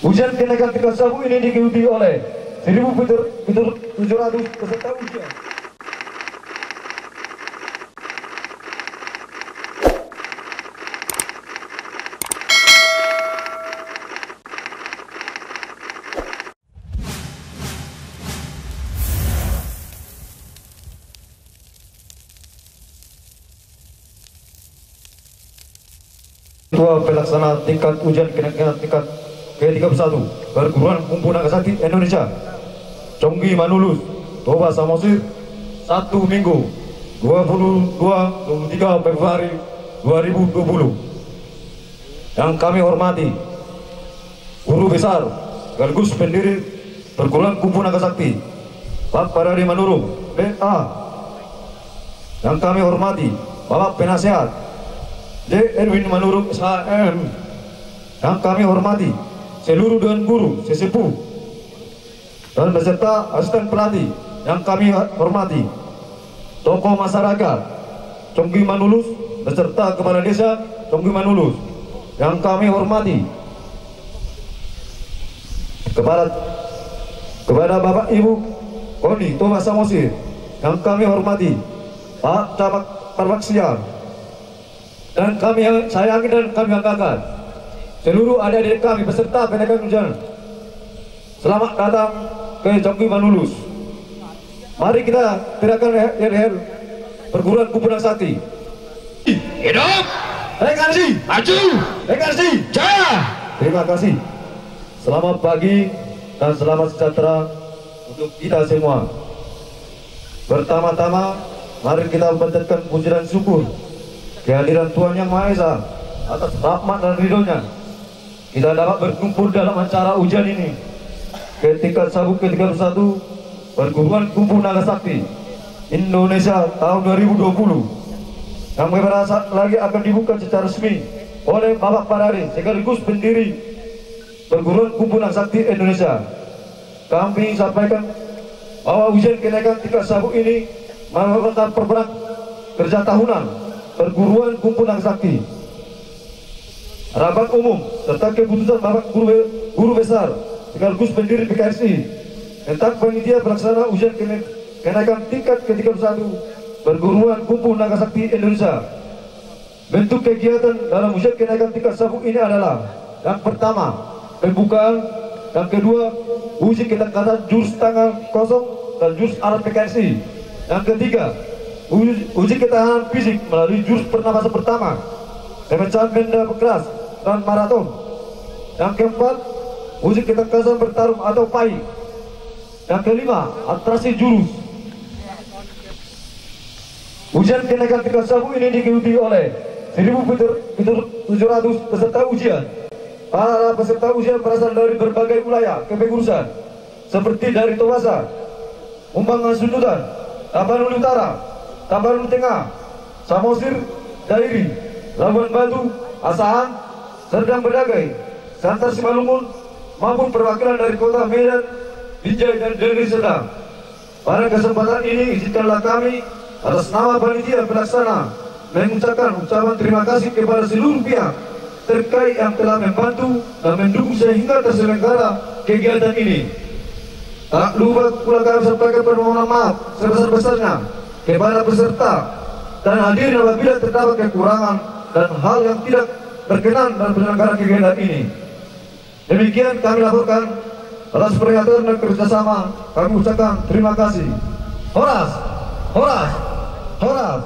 Ujian kenaikan tingkat sabu ini diikuti oleh 1.700 peserta ujian. Ketua Pelaksana Tingkat Ujian Kenaikan Tingkat ke-31 Perguruan Kumpu Nagasaki Indonesia Conggi Manulus Toba Samosir 1 Minggu 23 Februari 2020. Yang kami hormati Guru Besar sekaligus pendiri Perguruan Kumpu Nagasaki Pak Parari Manurung BA. Yang kami hormati Bapak Penasehat J. Erwin Manurung SHM. Yang kami hormati seluruh dewan guru, sesepuh dan beserta asisten pelatih yang kami hormati, tokoh masyarakat Conggi Manulus beserta kepala desa Conggi Manulus yang kami hormati, kepada Bapak Ibu Koni Toba Samosir yang kami hormati, Pak Camat Parwaksian, dan kami sayangi dan kami banggakan seluruh adik-adik kami peserta kenaikan ujian. Selamat datang ke Conggi Manulus. Mari kita teriakan her Perguruan Kumpu Nagasaki. Hidup, Rekansi, maju, rekansi, jaya. terima kasih. Selamat pagi dan selamat sejahtera untuk kita semua. Pertama-tama, mari kita panjatkan puji dan syukur kehadiran Tuhan Yang Maha Esa atas rahmat dan ridhonya. Kita dapat berkumpul dalam acara ujian ini ke tingkat sabu ke-31 Perguruan Kumpu Nagasaki Indonesia tahun 2020 yang beberapa saat lagi akan dibuka secara resmi oleh Bapak Parari sekaligus pendiri Perguruan Kumpu Nagasaki Indonesia. Kami sampaikan bahwa ujian kenaikan tingkat sabu ini merupakan perberat kerja tahunan Perguruan Kumpu Nagasaki. Rapat umum serta keputusan Bapak Guru Besar sekaligus pendiri PKSI tentang panitia pelaksana ujian kenaikan tingkat ke-31 Perguruan Kumpu Nagasaki Indonesia. Bentuk kegiatan dalam ujian kenaikan tingkat sabu ini adalah: yang pertama, pembukaan; yang kedua, uji ketangkasan jurus tangan kosong dan jurus alat PKSI; yang ketiga, uji ketahanan fisik melalui jurus pernapasan pertama, pemecahan benda keras dan maraton; yang keempat, uji ketangkasan bertarung atau PAI; yang kelima, atraksi jurus. Ujian kenaikan tingkat sabu ini diikuti oleh 1.700 peserta ujian. Para peserta ujian berasal dari berbagai wilayah kepengurusan seperti dari Tobasa, Umbangan Sundutan, Tapanuli Utara, Tapanuli Tengah, Samosir, Dairi, Labuan Batu, Asahan, Serdang Bedagai, Santar Simalungun, maupun perwakilan dari kota Medan, Binjai, dan Deli Serdang. Pada kesempatan ini izinkanlah kami atas nama panitia pelaksana mengucapkan ucapan terima kasih kepada seluruh pihak terkait yang telah membantu dan mendukung sehingga terselenggara kegiatan ini. Tak lupa pula kami sampaikan permohonan maaf sebesar-besarnya kepada peserta dan hadirin apabila terdapat kekurangan dan hal yang tidak berkenan dalam penyelenggaraan kegiatan ini. Demikian kami laporkan. Atas perhatian dan kerjasama kami ucapkan terima kasih. Horas, horas, horas.